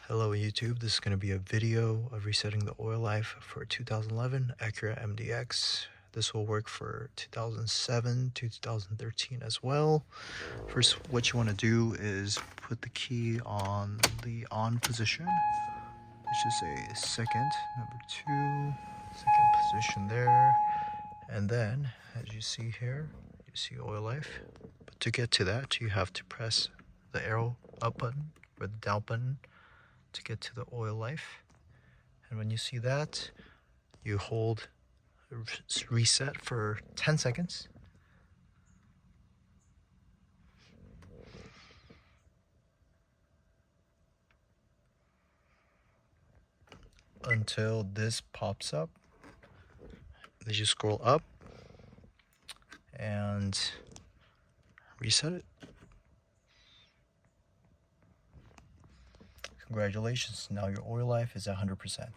Hello YouTube, this is going to be a video of resetting the oil life for 2011 Acura MDX. This will work for 2007 to 2013 as well. First, what you want to do is put the key on the on position, which is a second, number 2, second position there. And then, as you see here, you see oil life. But to get to that, you have to press the arrow up button or the down button to get to the oil life. And when you see that, you hold reset for 10 seconds. Until this pops up. Then you scroll up and reset it. Congratulations, now your oil life is 100%.